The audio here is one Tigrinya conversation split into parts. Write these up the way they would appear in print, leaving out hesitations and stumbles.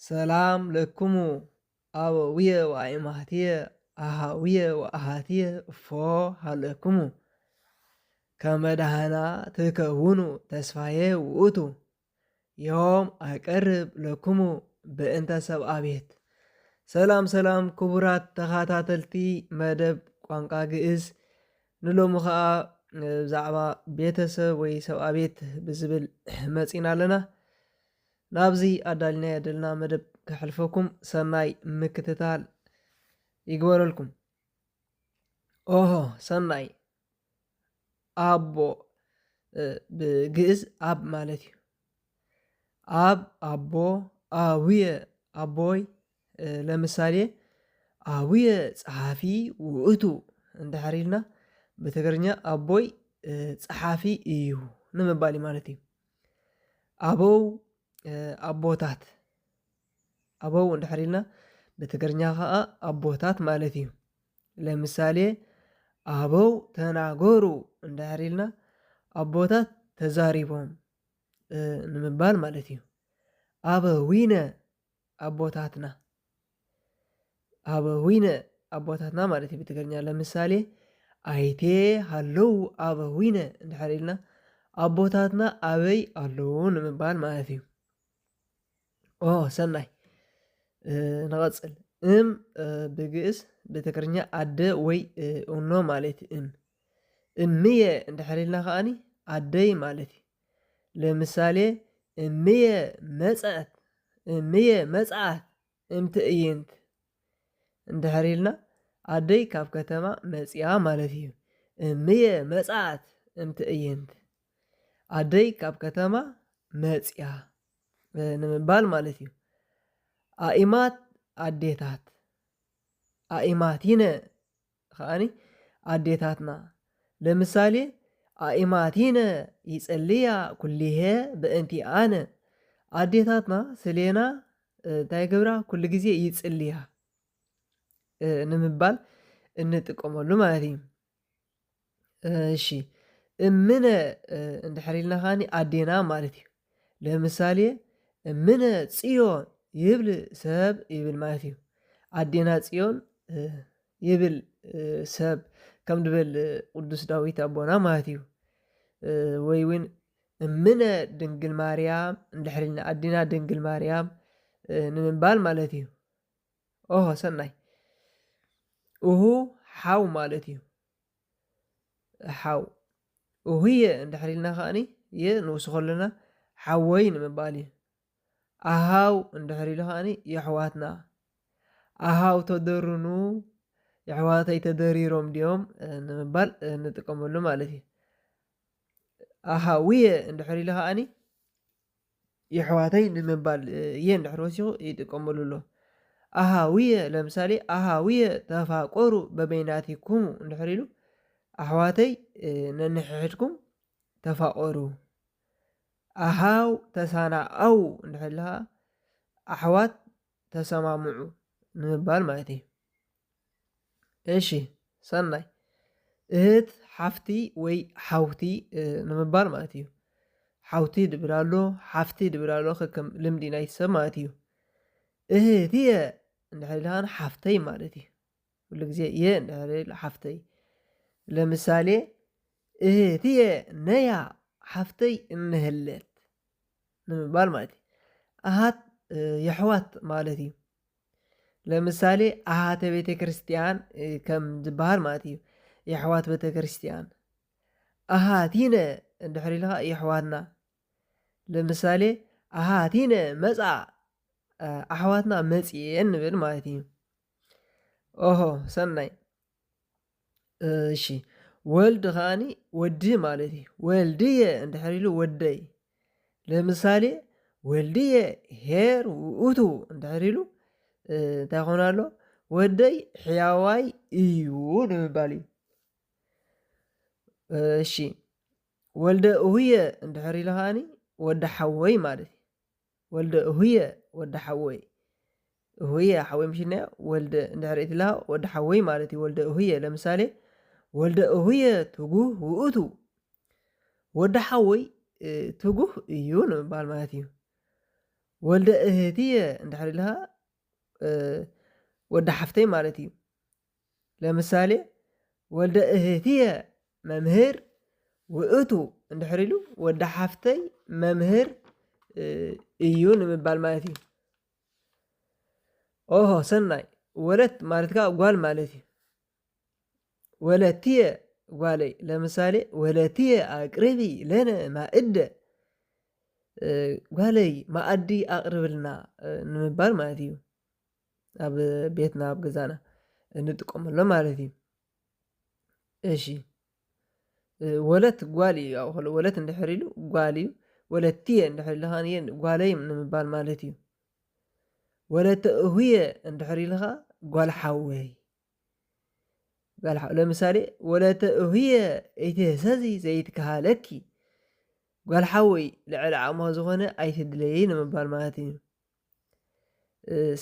ሰላም ለክሙ አበዊየ ወአይማህትየ አሃዊየ ወአሃትየ እፎ ሃለክሙ ከመ ደህና ትከውኑ ተስፋዬ ውእቱ ዮም አቀርብ ለክሙ በእንተ ሰብአ ቤት። ሰላም ሰላም ክቡራት ተኸታተልቲ መደብ ቋንቋ ግዕዝ ንሎሙ ከዓ ብዛዕባ ቤተሰብ ወይ ሰብአ ቤት ብዝብል መፂና ኣለና። ናብዚ ኣዳሊናዮ ዘለና መደብ ከሕልፈኩም ሰናይ ምክትታል ይግበረልኩም። ኦሆ ሰናይ አቦ ብግዕዝ አብ ማለት እዩ። አብ አቦ፣ አቡየ አቦይ። ለምሳሌ አቡየ ጸሓፊ ውእቱ እንድሕር ኢልና ብትግርኛ አቦይ ጸሓፊ እዩ ንምባል ማለት እዩ። አበው አቦታት፣ አበው እንድሕር ኢልና ብትግርኛ ከዓ አቦታት ማለት እዩ። ለምሳሌ አበው ተናገሩ እንድሕር ኢልና አቦታት ተዛሪቦም ንምባል ማለት እዩ። አበዊነ አቦታትና፣ አበዊነ አቦታትና ማለት እዩ ብትግርኛ። ለምሳሌ አይቴ ሃለው አበዊነ እንድሕር ኢልና አቦታትና አበይ ኣለዉ ንምባል ማለት እዩ። ሰናይ ንቐፅል። ብግዕዝ ብትግርኛ ኣደ ወይ እኖ ማለት እዩ። እምየ እንድሕር ኢልና ከዓኒ ኣደይ ማለት እዩ። ለምሳሌ እምየ መፅአት፣ እምየ መፅአት እምትእይንት እንድሕር ኢልና ኣደይ ካብ ከተማ መፂያ ማለት እዩ። እምየ መፅአት እምትእይንት ኣደይ ካብ ከተማ መፂያ ንምባል ማለት እዩ። ኣኢማት ኣዴታት፣ ኣኢማቲነ ከዓኒ ኣዴታትና። ለምሳሌ ኣኢማቲነ ይጸልያ ኩሊሄ በእንቲአነ፣ ኣዴታትና ስለና እንታይ ገብራ ኩሉ ግዜ ይጽልያ ንምባል እንጥቀመሉ ማለት እዩ። እሺ እምነ እንድሕር ኢልና ከዓኒ ኣዴና ማለት እዩ። ለምሳሌ እምነ ጽዮን ይብል ሰብ ይብል ማለት እዩ። ኣዴና ጽዮን ይብል ሰብ ከም ድብል ቅዱስ ዳዊት ኣቦና ማለት እዩ። ወይ እውን እምነ ድንግል ማርያም እንድሕር ኢልና ኣዴና ድንግል ማርያም ንምባል ማለት እዩ። ኦሆ ሰናይ። እሁ ሓው ማለት እዩ። ሓው እሁየ እንድሕር ኢልና ከዓኒ ንውስኾ ኣለና ሓወይ ንምባል እዩ። ኣሃው እንድሕር ኢሉ ከዓኒ የሕዋትና፣ ኣሃው ተደርኑ የሕዋተይ ተደሪሮም ድዮም ንምባል እንጥቀመሉ ማለት እዩ። ኣሃውየ እንድሕር ኢሉ ከዓኒ የሕዋተይ ንምባል እየ እንድሕር ወሲኹ ይጥቀመሉ ኣሎ። ኣሃውየ ለምሳሌ ኣሃውየ ተፋቆሩ በበይናቲኩሙ እንድሕር ኢሉ ኣሕዋተይ ነንሕሕድኩም ተፋቆሩ። ኣሃው ተሳናኣው እንድሕር ኢልካ ኣሕዋት ተሰማምዑ ንምባል ማለት እዩ። እሺ ሰናይ። እህት ሓፍቲ ወይ ሓውቲ ንምባል ማለት እዩ። ሓውቲ ድብል ኣሎ፣ ሓፍቲ ድብል ኣሎ ከከም ልምዲ ናይ ሰብ ማለት እዩ። እህትየ እንድሕር ኢልካ ሓፍተይ ማለት እዩ። ኩሉ ግዜ እየ እንድሕር ኢሉ ሓፍተይ። ለምሳሌ እህትየ ነያ ሓፍተይ እንህለት ንምባል ማለት እዩ። ኣሃት የሕዋት ማለት እዩ። ለምሳሌ ኣሃተ ቤተ ክርስቲያን ከም ዝበሃል ማለት እዩ። የሕዋት ቤተ ክርስቲያን። ኣሃቲነ እንድሕር ኢልካ የሕዋትና። ለምሳሌ ኣሃቲነ መፃ ኣሕዋትና መፅየን ንብል ማለት እዩ። ኦሆ ሰናይ። እሺ ወልዲ ከዓኒ ወዲ ማለት እዩ። ወልድየ እንድሕር ኢሉ ወደይ። ለምሳሌ ወልድየ ሄር ውእቱ እንድሕር ኢሉ እንታይ ኮነ ኣሎ? ወደይ ሕያዋይ እዩ ንምባል እዩ። እሺ ወልደ እሁየ እንድሕር ኢሉ ከዓኒ ወደ ሓወይ ማለት እዩ። ወልደ እሁየ ወደ ሓወይ። እሁየ ሓወይ ምሽናዮ ወልደ እንድሕር ኢትላ ወደ ሓወይ ማለት እዩ። ወልደ እሁየ ለምሳሌ ወልደ እሁየ ትጉህ ውእቱ፣ ወደ ሓወይ ትጉህ እዩ ንምባል ማለት እዩ። ወልደ እህትየ እንድሕር ኢልካ ወዲ ሓፍተይ ማለት እዩ። ለምሳሌ ወልደ እህትየ መምህር ውእቱ እንድሕር ኢሉ ወዲ ሓፍተይ መምህር እዩ ንምባል ማለት እዩ። ኦሆ ሰናይ። ወለት ማለት ከዓ ጓል ማለት እዩ። ወለትየ ጓለይ። ለምሳሌ ወለትየ አቅርቢ ለነ ማእደ ጓለይ ማኣዲ ኣቅርብልና ንምባል ማለት እዩ። ኣብ ቤትና ኣብ ገዛና እንጥቀመሎ ማለት እዩ። እሺ ወለት ጓል እዩ። ወለት እንድሕር ኢሉ ጓል እዩ። ወለትየ እንድሕር ኢልካ ጓለይ ንምባል ማለት እዩ። ወለተ እሁየ እንድሕር ኢልካ ጓል ሓወይ። ለምሳሌ ወለተ እሁየ ኢትህሰዚ ዘይትከሃለኪ ጓል ሓወይ ልዕሊ ዓቕሞ ዝኾነ ኣይትድለይ ንምባል ማለት እዩ።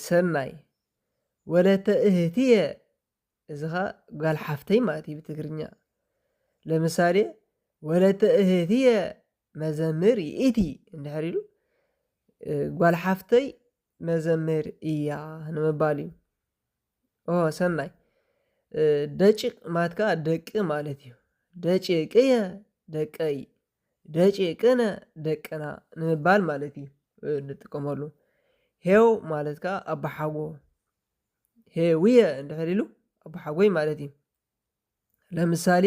ሰናይ። ወለተ እህትየ እዚ ኸ ጓል ሓፍተይ ማለት እዩ ብትግርኛ። ለምሳሌ ወለተ እህትየ መዘምር ይእቲ እንድሕር ኢሉ ጓል ሓፍተይ መዘምር እያ ንምባል እዩ። ሰናይ። ደጭቅ ማለት ከዓ ደቂ ማለት እዩ። ደጭቅየ ደቀይ፣ ደጭቅነ ደቅና ንምባል ማለት እዩ ንጥቀመሉ። ሄው ማለት ከዓ ኣቦሓጎ፣ ሄውየ እንድሕር ኢሉ ኣቦሓጎይ ማለት እዩ። ለምሳሌ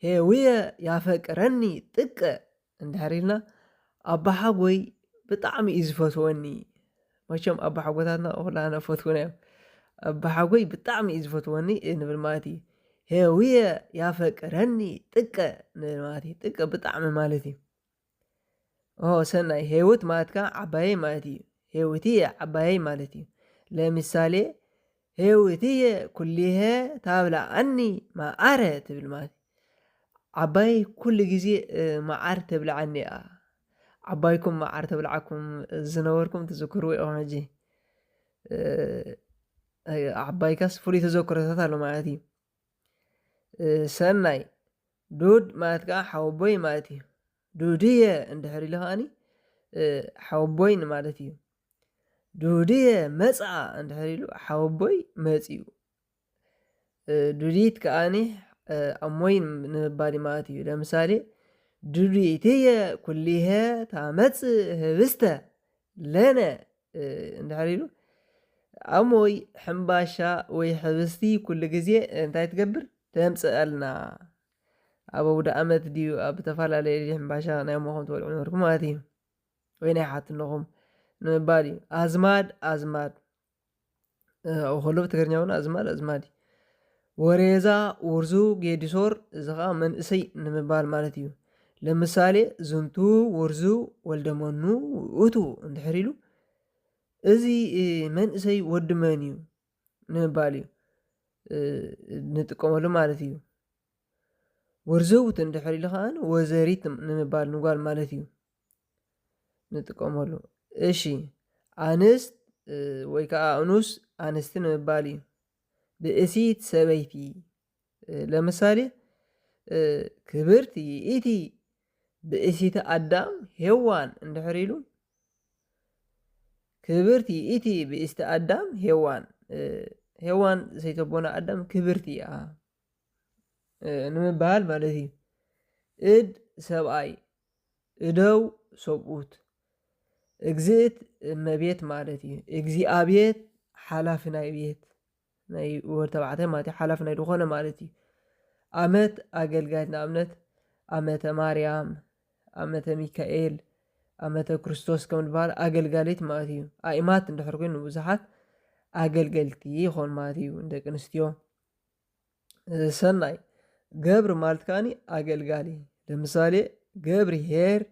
ሄውየ ያፈቅረኒ ጥቀ እንድሕር ኢልና ኣቦሓጎይ ብጣዕሚ እዩ ዝፈትወኒ። መቸም ኣቦሓጎታትና ኩላና ፈትውና እዮም። ኣቦሓጎይ ብጣዕሚ እዩ ዝፈትወኒ ንብል ማለት እዩ። ሄውየ ያፈቅረኒ ጥቀ ንብል ማለት እዩ። ጥቀ ብጣዕሚ ማለት እዩ። ሰናይ። ሄውት ማለት ከዓ ዓባየይ ማለት እዩ። ሄውትየ ዓባየይ ማለት እዩ። ለምሳሌ ሄውትየ ኩሊሄ ታብላዓኒ ማዓረ ትብል ማለት እዩ። ዓባይ ኩሉ ግዜ መዓር ተብልዓኒ እያ። ዓባይኩም መዓር ተብልዓኩም ዝነበርኩም ትዝክርዎ ኢኹም ሕጂ። ዓባይካስ ፍሉይ ተዘክሮታት ኣሎ ማለት እዩ። ሰናይ። ዱድ ማለት ከዓ ሓወቦይ ማለት እዩ። ዱድየ እንድሕር ኢሉ ከዓኒ ሓወቦይ ማለት እዩ። ዱድየ መፅኣ እንድሕር ኢሉ ሓወቦይ መፅኡ። ዱዲት ከዓኒ ኣሞይ ንምባል ማለት እዩ። ለምሳሌ ዱዲትየ ኩሊሄ ታመፅእ ህብስተ ለነ እንድሕር ኢሉ ኣሞይ ሕምባሻ ወይ ሕብስቲ ኩሉ ግዜ እንታይ ትገብር ተምፅአልና። ኣብ ኣውደ ዓመት ድዩ ኣብ ዝተፈላለየ ሕምባሻ ናይ እሞኹም ትበልዑ ነበርኩም ማለት እዩ። ወይ ናይ ሓትነኹም ንምባል እዩ። ኣዝማድ ኣዝማድ ከሎ ብትግርኛ እውን ኣዝማድ ኣዝማድ እዩ። ወሬዛ ውርዙ ጌዲሶር እዚ ከዓ መንእሰይ ንምባል ማለት እዩ። ለምሳሌ ዝንቱ ውርዙ ወልደመኑ ውእቱ እንድሕር ኢሉ እዚ መንእሰይ ወዲ መን እዩ ንምባል እዩ ንጥቀመሉ ማለት እዩ። ውርዝውት እንድሕር ኢሉ ከዓ ወዘሪት ንምባል ንጓል ማለት እዩ ንጥቀመሉ። እሺ ኣንስት ወይ ከዓ ኣኑስ ኣንስቲ ንምባል እዩ። ብእሲት ሰበይቲ። ለምሳሌ ክብርቲ ይእቲ ብእሲተ ኣዳም ሄዋን እንድሕር ኢሉ ክብርቲ ይእቲ ብእሲተ ኣዳም ሄዋን። ሄዋን ዘይተቦና ኣዳም ክብርቲ እያ ንምባል ማለት እዩ። እድ ሰብኣይ፣ እደው ሰብኡት። እግዝእት እመቤት ማለት እዩ። እግዚኣብሔር ሓላፊ ናይ ቤት ናይ ወዲ ተባዕታይ ማለት እዩ። ሓላፊ ናይ ዝኾነ ማለት እዩ። ኣመት ኣገልጋይት። ንኣብነት ኣመተ ማርያም፣ ኣመተ ሚካኤል፣ ኣመተ ክርስቶስ ከም ዝበሃል ኣገልጋሊት ማለት እዩ። ኣእማት እንድሕር ኮይኑ ብዙሓት ኣገልገልቲ ይኾን ማለት እዩ ደቂ ኣንስትዮ። ሰናይ። ገብሪ ማለት ከዓኒ ኣገልጋሊ። ለምሳሌ ገብሪ ሄር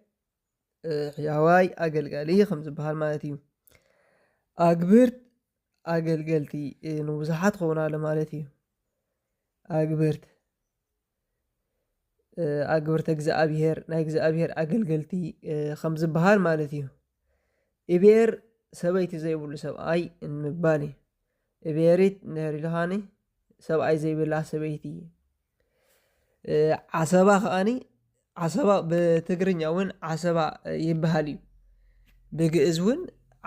ሕያዋይ ኣገልጋሊ ከም ዝበሃል ማለት እዩ። ኣግብርት ኣገልገልቲ ንብዙሓት ክኾናሉ ማለት እዩ። ኣግብርት ኣግብርተ እግዚኣብሔር ናይ እግዚኣብሔር ኣገልገልቲ ከም ዝበሃል ማለት እዩ። እቤር ሰበይቲ ዘይብሉ ሰብኣይ ንምባል እዩ። እቤሪት እንድሕር ኢሉ ከዓኒ ሰብኣይ ዘይብላ ሰበይቲ። ዓሰባ ከዓኒ ዓሰባ ብትግርኛ እውን ዓሰባ ይበሃል እዩ። ብግእዝ እውን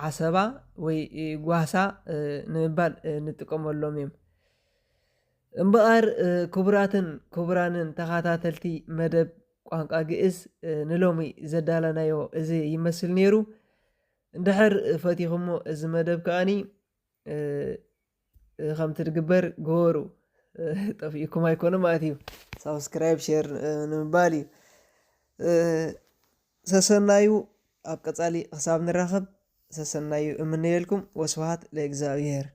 ዓሰባ ወይ ጓሳ ንምባል ንጥቀመሎም እዮም እምበኣር ክቡራትን ክቡራንን ተኸታተልቲ መደብ ቋንቋ ግእዝ ንሎሚ ዘዳለናዮ እዚ ይመስል ነይሩ እንድሕር ፈቲኹሞ እዚ መደብ ከኣኒ ከምቲ ዝግበር ግበሩ ጠፊኡኩም ኣይኮነ ማለት እዩ ሳብስክራይብ ሼር ንምባል እዩ ሰሰናዩ ኣብ ቀጻሊ ክሳብ ንራኸብ ሰሰናዩ እምንየልኩም ወስብሃት ለእግዚአብሔር